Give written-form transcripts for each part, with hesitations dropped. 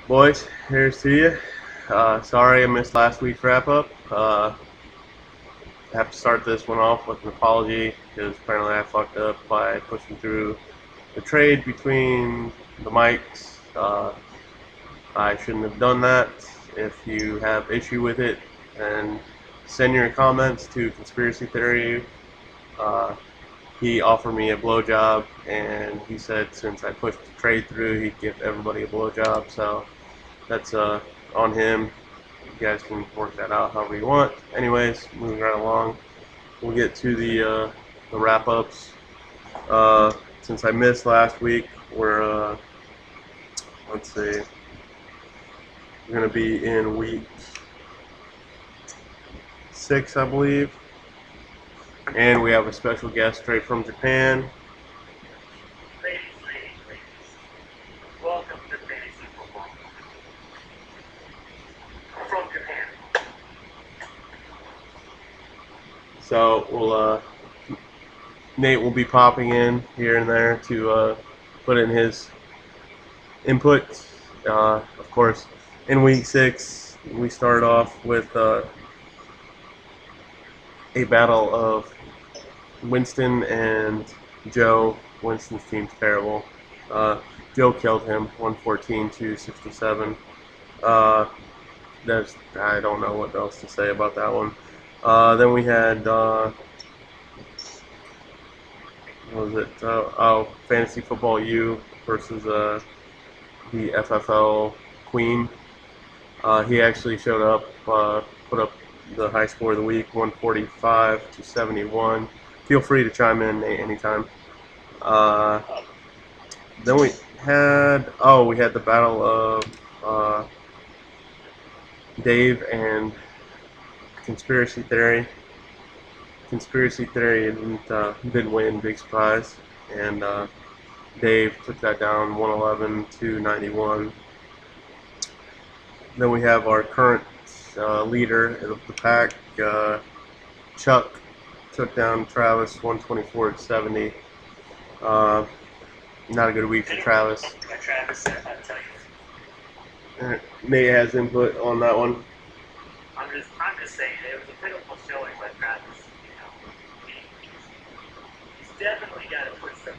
Boys, here's to you. Sorry I missed last week's wrap up. I have to start this one off with an apology because apparently I fucked up by pushing through the trade between the mics. I shouldn't have done that. If you have issue with it, then send your comments to Conspiracy Theory. Uh, he offered me a blowjob, and he said since I pushed the trade through, he'd give everybody a blowjob. So that's on him. You guys can work that out however you want. Anyways, moving right along, we'll get to the wrap ups. Since I missed last week, we're let's see, we're gonna be in week 6, I believe, and we have a special guest straight from Japan. Ladies, welcome to Fantasy Football from Japan. So Nate will be popping in here and there to put in his input. Of course, in week 6, we started off with a battle of Winston and Joe. Winston's team's terrible. Joe killed him, 114 to 67. I don't know what else to say about that one. Then we had what was it? Fantasy Football U versus the FFL Queen. He actually showed up, put up the high score of the week, 145 to 71. Feel free to chime in anytime. Then we had the battle of Dave and Conspiracy Theory. Conspiracy Theory didn't win, big surprise, and Dave took that down 111 to 91. Then we have our current leader of the pack, Chuck, took down Travis 124 to 70. Not a good week for Travis. Travis, I'll tell you. Nate has input on that one. I'm just saying it was a pitiful showing by Travis. He's definitely got to put some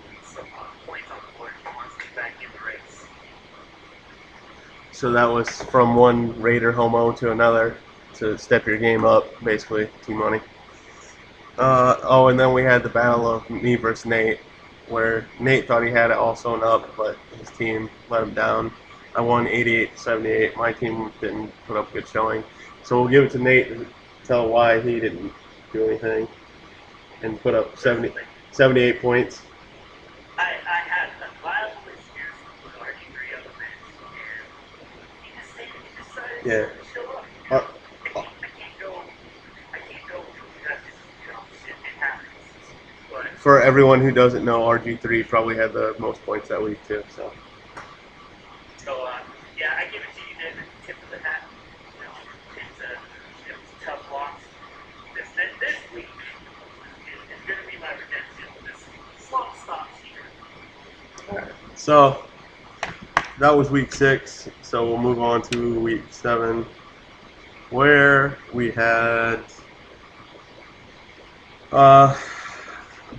points on the board if he wants to get back in the race. So that was from one Raider homo to another to step your game up, basically, Team Money. And then we had the battle of me versus Nate, where Nate thought he had it all sewn up, but his team let him down. I won 88 to 78. My team didn't put up a good showing. So we'll give it to Nate to tell why he didn't do anything and put up 78 points. I had a viable excuse with RG3 on the bench, and he decided Yeah. to show up. Uh, I can't go because, shit happens. But For everyone who doesn't know, RG3 probably had the most points that week too. So yeah, I give it to you, David. Tip of the hat. It was a tough loss. This week is going to be my redemption. This slump stops here. So that was week 6. So we'll move on to week 7, where we had a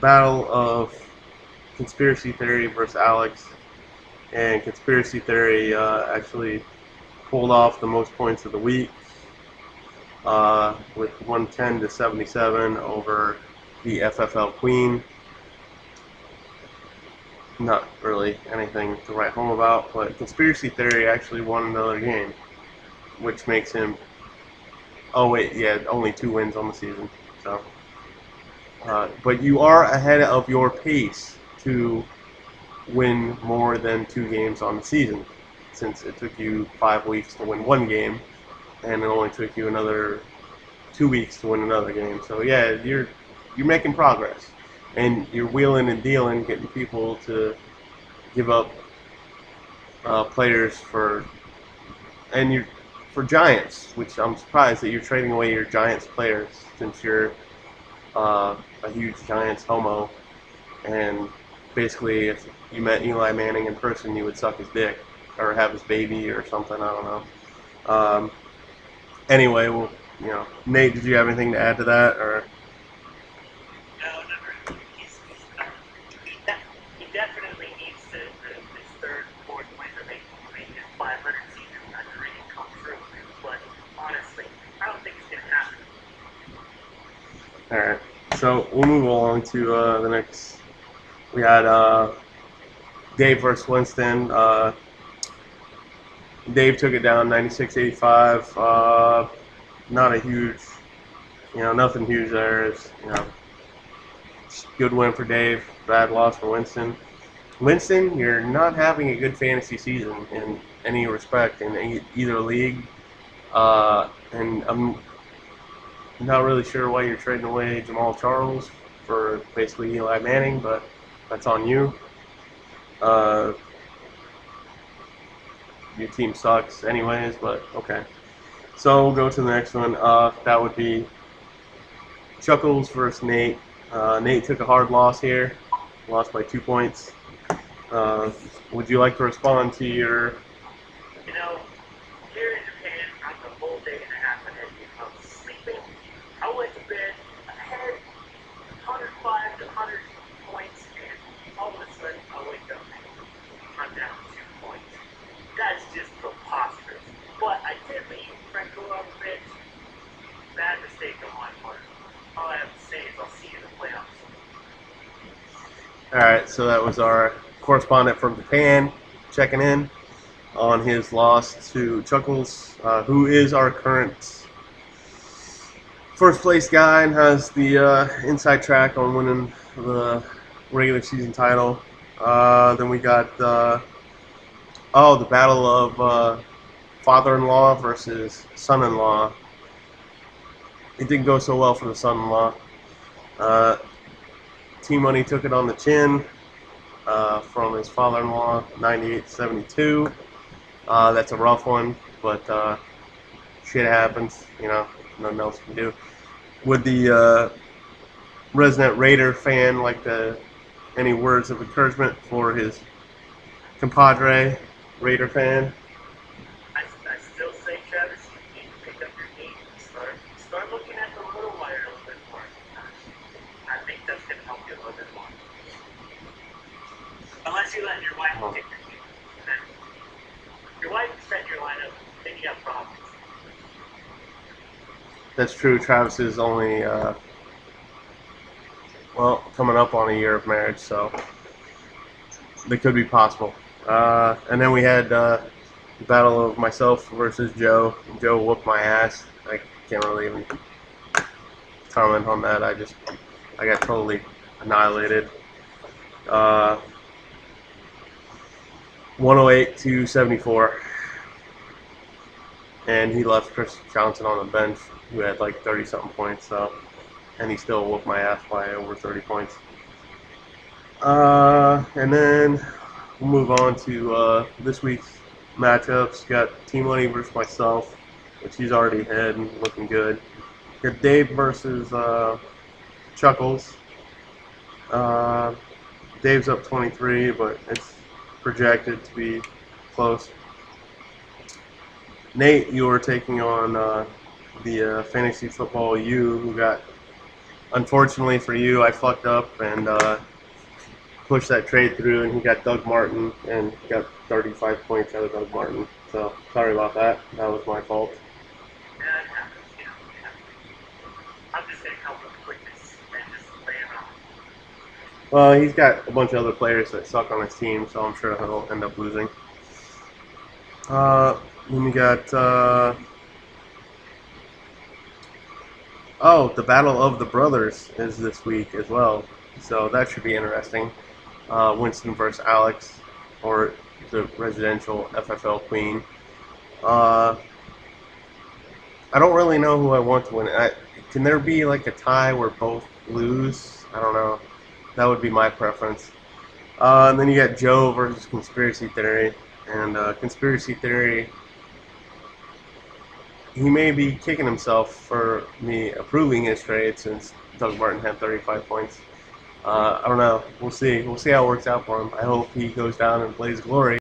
battle of Conspiracy Theory versus Alex. And Conspiracy Theory actually pulled off the most points of the week with 110 to 77 over the FFL Queen. Not really anything to write home about, but Conspiracy Theory actually won another game, which makes him, only 2 wins on the season. So, but you are ahead of your pace to win more than 2 games on the season, since it took you 5 weeks to win 1 game, and it only took you another 2 weeks to win another game. So yeah, you're making progress, and you're wheeling and dealing, getting people to give up players for Giants, which I'm surprised that you're trading away your Giants players, since you're a huge Giants homo, and basically if you met Eli Manning in person, you would suck his dick. or have his baby or something. I don't know. Anyway, well, Nate, did you have anything to add to that, or? No, not really. He definitely needs to, his third, fourth win to make his 500 season dream come true. But honestly, I don't think it's going to happen. All right, so we'll move along to the next. We had Dave versus Winston. Dave took it down 96-85. Not a huge, nothing huge there. It's, good win for Dave, bad loss for Winston. Winston, you're not having a good fantasy season in any respect in either league, and I'm not really sure why you're trading away Jamal Charles for basically Eli Manning, but that's on you. Your team sucks anyways, but okay. So we'll go to the next one. That would be Chuckles versus Nate. Nate took a hard loss here, lost by 2 points. Would you like to respond to your? Here in Japan, I'm the whole day and a half ahead. I'm sleeping. I went to bed ahead 105 to 100 points, and all of a sudden I wake up and I'm down 2 points. That's just preposterous. But I did leave Franco up a bit. Bad mistake on my part. All I have to say is I'll see you in the playoffs. All right, so that was our correspondent from Japan checking in on his loss to Chuckles, who is our current first place guy and has the inside track on winning the regular season title. Then we got the battle of father-in-law versus son-in-law. It didn't go so well for the son-in-law. Team Money took it on the chin from his father-in-law, 98-72. That's a rough one, but shit happens. Nothing else we can do. Would the resident Raider fan like any words of encouragement for his compadre, Raider fan? I still say, Travis, you need to pick up your game and start looking at the little wire a little bit more. I think that's going to help you a little bit more. Unless you let your wife pick your team. Then your wife set your lineup, then you have problems. That's true. Travis is only, coming up on a year of marriage, so that could be possible. And then we had the battle of myself versus Joe. Joe whooped my ass. I can't really even comment on that. I got totally annihilated. 108-74. And he left Chris Johnson on the bench, who had like 30-something points, and he still whooped my ass by over 30 points. And then we'll move on to this week's matchups. Got Team Money versus myself, which he's already had and looking good. Got Dave versus Chuckles. Dave's up 23, but it's projected to be close. Nate, you were taking on the Fantasy Football U, who got, unfortunately for you, I fucked up and pushed that trade through, and he got Doug Martin and got 35 points out of Doug Martin. So sorry about that. That was my fault. Yeah, it happens. I'm just going to help with quickness and just lay it on. Well, he's got a bunch of other players that suck on his team, so I'm sure he'll end up losing. Then we got the Battle of the Brothers is this week as well, so that should be interesting. Winston versus Alex, or the residential FFL queen. I don't really know who I want to win. Can there be like a tie where both lose? I don't know. That would be my preference. And then you got Joe versus Conspiracy Theory. And Conspiracy Theory, he may be kicking himself for me approving his trade since Doug Martin had 35 points. I don't know. We'll see. We'll see how it works out for him. I hope he goes down and plays glory.